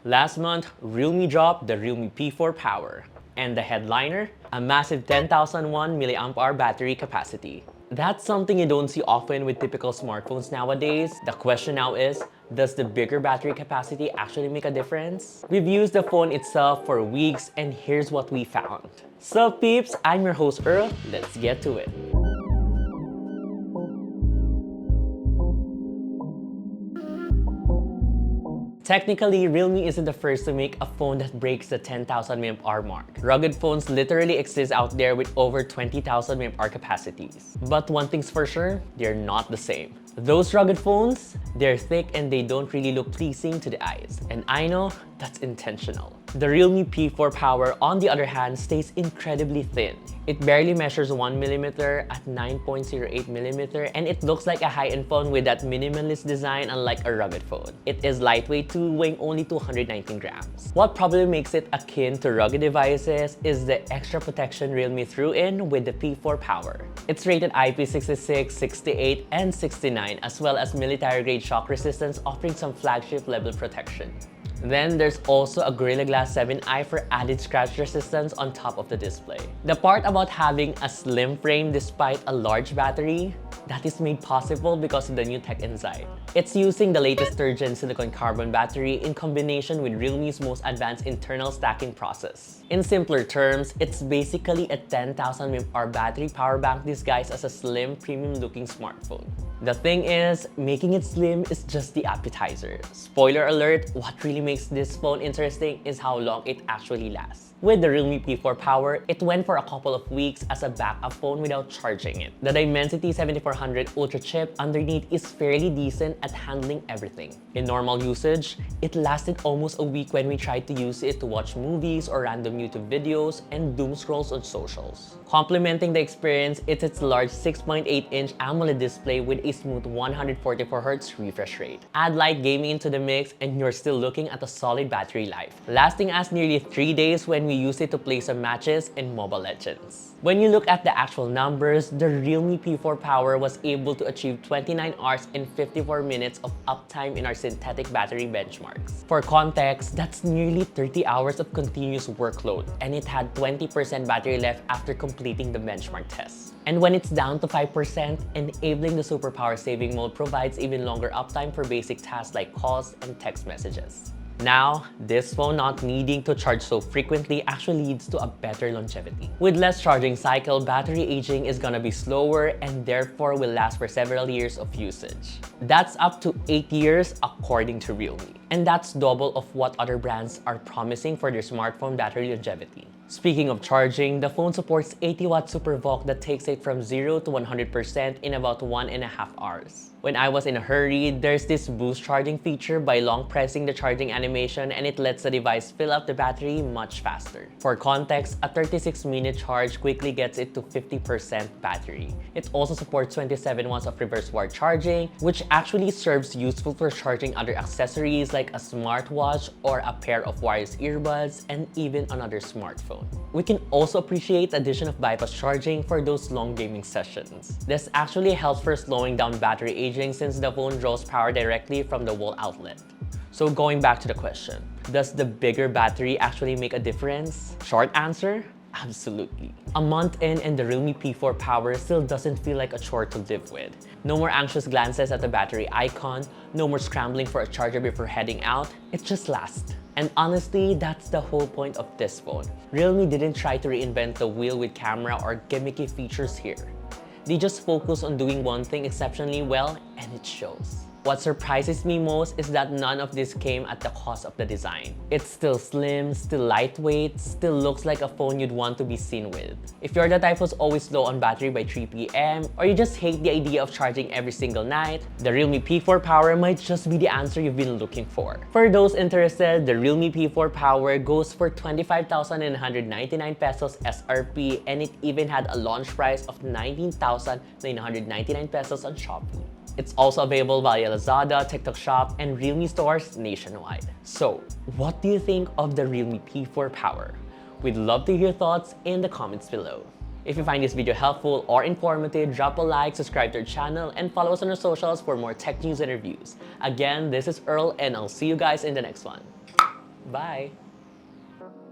Last month, Realme dropped the Realme P4 Power. And the headliner? A massive 10,001 mAh battery capacity. That's something you don't see often with typical smartphones nowadays. The question now is, does the bigger battery capacity actually make a difference? We've used the phone itself for weeks and here's what we found. Sup peeps, I'm your host Earl, let's get to it. Technically, Realme isn't the first to make a phone that breaks the 10,000 mAh mark. Rugged phones literally exist out there with over 20,000 mAh capacities. But one thing's for sure, they're not the same. Those rugged phones, they're thick and they don't really look pleasing to the eyes. And I know that's intentional. The Realme P4 Power, on the other hand, stays incredibly thin. It barely measures 1mm at 9.08mm and it looks like a high-end phone with that minimalist design unlike a rugged phone. It is lightweight too, weighing only 219 grams. What probably makes it akin to rugged devices is the extra protection Realme threw in with the P4 Power. It's rated IP66, 68, and 69 as well as military-grade shock resistance, offering some flagship-level protection. Then there's also a Gorilla Glass 7i for added scratch resistance on top of the display. The part about having a slim frame despite a large battery, that is made possible because of the new tech inside. It's using the latest third-gen silicon carbon battery in combination with Realme's most advanced internal stacking process. In simpler terms, it's basically a 10,000 mAh battery power bank disguised as a slim, premium-looking smartphone. The thing is, making it slim is just the appetizer. Spoiler alert, what really makes this phone interesting is how long it actually lasts. With the Realme P4 Power, it went for a couple of weeks as a backup phone without charging it. The Dimensity 7400 Ultra chip underneath is fairly decent at handling everything. In normal usage, it lasted almost a week when we tried to use it to watch movies or random YouTube videos and doom scrolls on socials. Complementing the experience, it's its large 6.8-inch AMOLED display with a smooth 144Hz refresh rate. Add light gaming into the mix and you're still looking at a solid battery life, lasting us nearly 3 days when we use it to play some matches in Mobile Legends. When you look at the actual numbers, the Realme P4 Power was able to achieve 29 hours and 54 minutes of uptime in our synthetic battery benchmarks. For context, that's nearly 30 hours of continuous workload, and it had 20% battery left after completing the benchmark test. And when it's down to 5%, enabling the superpower saving mode provides even longer uptime for basic tasks like calls and text messages. Now, this phone not needing to charge so frequently actually leads to a better longevity. With less charging cycle, battery aging is gonna be slower and therefore will last for several years of usage. That's up to 8 years according to Realme. And that's double of what other brands are promising for their smartphone battery longevity. Speaking of charging, the phone supports 80-watt Super VOOC that takes it from 0 to 100% in about 1.5 hours. When I was in a hurry, there's this boost charging feature by long pressing the charging animation and it lets the device fill up the battery much faster. For context, a 36-minute charge quickly gets it to 50% battery. It also supports 27 watts of reverse wired charging, which actually serves useful for charging other accessories like a smartwatch or a pair of wireless earbuds and even another smartphone. We can also appreciate the addition of bypass charging for those long gaming sessions. This actually helps for slowing down battery aging since the phone draws power directly from the wall outlet. So going back to the question, does the bigger battery actually make a difference? Short answer, absolutely. A month in and the Realme P4 Power still doesn't feel like a chore to live with. No more anxious glances at the battery icon, no more scrambling for a charger before heading out, it just lasts. And honestly, that's the whole point of this phone. Realme didn't try to reinvent the wheel with camera or gimmicky features here. They just focus on doing one thing exceptionally well and it shows. What surprises me most is that none of this came at the cost of the design. It's still slim, still lightweight, still looks like a phone you'd want to be seen with. If you're the type who's always low on battery by 3 p.m. or you just hate the idea of charging every single night, the Realme P4 Power might just be the answer you've been looking for. For those interested, the Realme P4 Power goes for 25,999 pesos SRP and it even had a launch price of 19,999 pesos on Shopee. It's also available via Lazada, TikTok Shop, and Realme stores nationwide. So, what do you think of the Realme P4 Power? We'd love to hear your thoughts in the comments below. If you find this video helpful or informative, drop a like, subscribe to our channel, and follow us on our socials for more tech news and reviews. Again, this is Earl, and I'll see you guys in the next one. Bye!